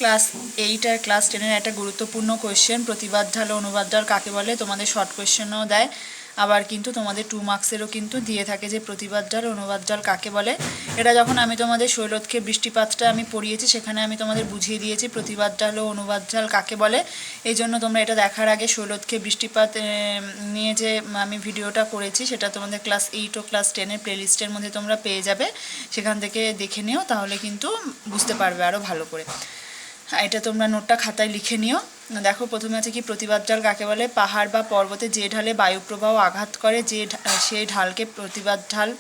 Class 8 আর class 10-এর একটা গুরুত্বপূর্ণ question, প্রতিবাদ ঢাল ও অনুবাদ ঢাল কাকে বলে। তোমাদের শর্ট কোয়েশ্চেনও দেয়, আবার কিন্তু তোমাদের 2 মার্কসেরও কিন্তু দিয়ে থাকে যে প্রতিবাদ ঢাল অনুবাদ ঢাল কাকে বলে। এটা যখন আমি তোমাদের শৈলতকে বৃষ্টিপাতটা আমি পড়িয়েছি, সেখানে আমি তোমাদের বুঝিয়ে দিয়েছি প্রতিবাদ ঢাল ও অনুবাদ ঢাল কাকে বলে। এই জন্য তোমরা এটা দেখার আগে শৈলতকে বৃষ্টিপাত নিয়ে যে আমি ভিডিওটা করেছি সেটা তোমাদের ক্লাস 8 ও ক্লাস 10-এর প্লেলিস্টের মধ্যে তোমরা পেয়ে যাবে, সেখান থেকে দেখে নিও, তাহলে কিন্তু বুঝতে পারবে আরও ভালো করে। এটা তোমরা নোটটা খাতায় লিখে নিও। দেখো প্রথমে আছে কি, প্রতিবাদ ঢাল কাকে বলে। পাহাড় বা পর্বতে যে ঢালে বায়ুপ্রবাহ আঘাত করে সেই ঢালকে প্রতিবাদ ঢাল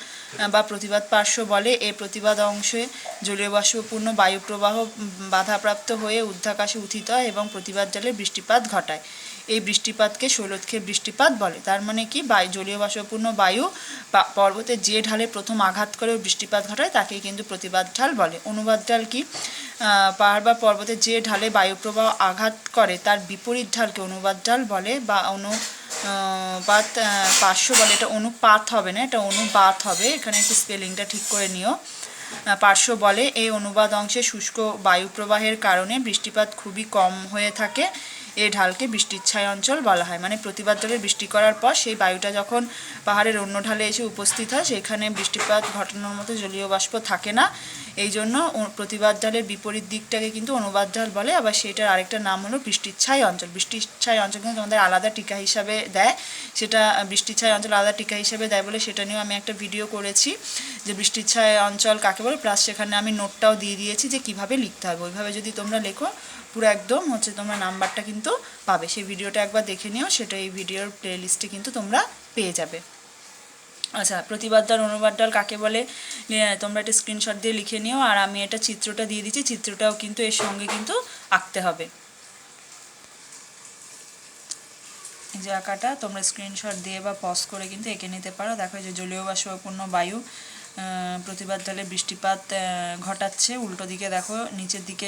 বা প্রতিবাদ পার্শ্ব বলে। এই প্রতিবাদ অংশে জলীয় বাষ্পপূর্ণ বায়ুপ্রবাহ বাধাপ্রাপ্ত হয়ে ঊর্ধ্বাকাশে উত্থিত হয় এবং প্রতিবাদ ঢালে বৃষ্টিপাত ঘটায়। এই বৃষ্টিপাতকে শৈলতক্ষেপ বৃষ্টিপাত বলে। তার মানে কি, জলীয় বাষ্পপূর্ণ বায়ু পর্বতে যে ঢালে প্রথম আঘাত করে বৃষ্টিপাত ঘটায় তাকেই কিন্তু প্রতিবাদ ঢাল বলে। অনুবাদ ঢাল কি, পাহাড় বা পর্বতে যে ঢালে বায়ুপ্রবাহ আঘাত করে তার বিপরীত ঢালকে অনুবাদ ঢাল বলে বা অনুপাত পার্শ্ব বলে। এটা অনুপাত হবে না, এটা অনুপাত হবে, এখানে একটু স্পেলিংটা ঠিক করে নিও। পার্শ্ব বলে। এই অনুবাদ অংশে শুষ্ক বায়ুপ্রবাহের কারণে বৃষ্টিপাত খুবই কম হয়ে থাকে। এই ঢালকে বৃষ্টিচ্ছায় অঞ্চল বলা হয়। মানে প্রতিবাদ ঢালে বৃষ্টি করার পর সেই বায়ুটা যখন পাহাড়ের অন্য ঢালে এসে উপস্থিত হয়, সেখানে বৃষ্টিপাত ঘটানোর মতো জলীয় বাষ্প থাকে না। এই জন্য প্রতিবাদ ঢালের বিপরীত দিকটাকে কিন্তু অনুবাদ ঢাল বলে। আবার সেটার আরেকটা নাম হলো বৃষ্টিচ্ছায় অঞ্চল। বৃষ্টিচ্ছায় অঞ্চল কিন্তু তোমাদের আলাদা টিকা হিসাবে দেয়, সেটা বৃষ্টিচ্ছায় অঞ্চল আলাদা টিকা হিসাবে দেয় বলে সেটা নিয়েও আমি একটা ভিডিও করেছি যে বৃষ্টিচ্ছায় অঞ্চল কাকে বলে, প্লাস সেখানে আমি নোটটাও দিয়ে দিয়েছি যে কিভাবে লিখতে হবে। ওইভাবে যদি তোমরা লেখো পুরো একদম তোমরা নাম্বারটা কিন্তু পাবে। সেই ভিডিওটা একবার দেখে নিও, সেটা এই ভিডিওর প্লেলিস্টে কিন্তু তোমরা পেয়ে যাবে। আচ্ছা, প্রতিবাদ ঢাল অনুবাদ ঢাল কাকে বলে তোমরা একটা স্ক্রিনশট দিয়ে লিখে নিও, আর আমি এটা চিত্রটা দিয়ে দিচ্ছি, চিত্রটাও কিন্তু এর সঙ্গে কিন্তু আঁকতে হবে। এই যে আঁকাটা তোমরা স্ক্রিনশট দিয়ে বা পজ করে কিন্তু এঁকে নিতে পারো। দেখো যে জলীয় বাষ্পপূর্ণ বায়ু প্রতিবাদ ঢালে বৃষ্টিপাত ঘটাচ্ছে। উল্টো দিকে দেখো, নিচের দিকে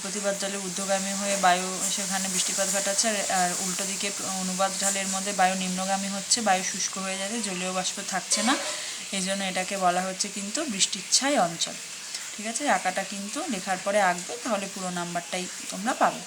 প্রতিবাদ ঢালে ঊর্ধ্বগামী হয়ে বায়ু সেখানে বৃষ্টিপাত ঘটাচ্ছে, আর উল্টো দিকে অনুবাদ ঢালের মধ্যে বায়ু নিম্নগামী হচ্ছে, বায়ু শুষ্ক হয়ে যাচ্ছে, জলীয় বাষ্প থাকছে না। এই জন্য এটাকে বলা হচ্ছে কিন্তু বৃষ্টিচ্ছায় অঞ্চল। ঠিক আছে, আঁকাটা কিন্তু লেখার পরে আঁকবে, তাহলে পুরো নাম্বারটাই তোমরা পাবে।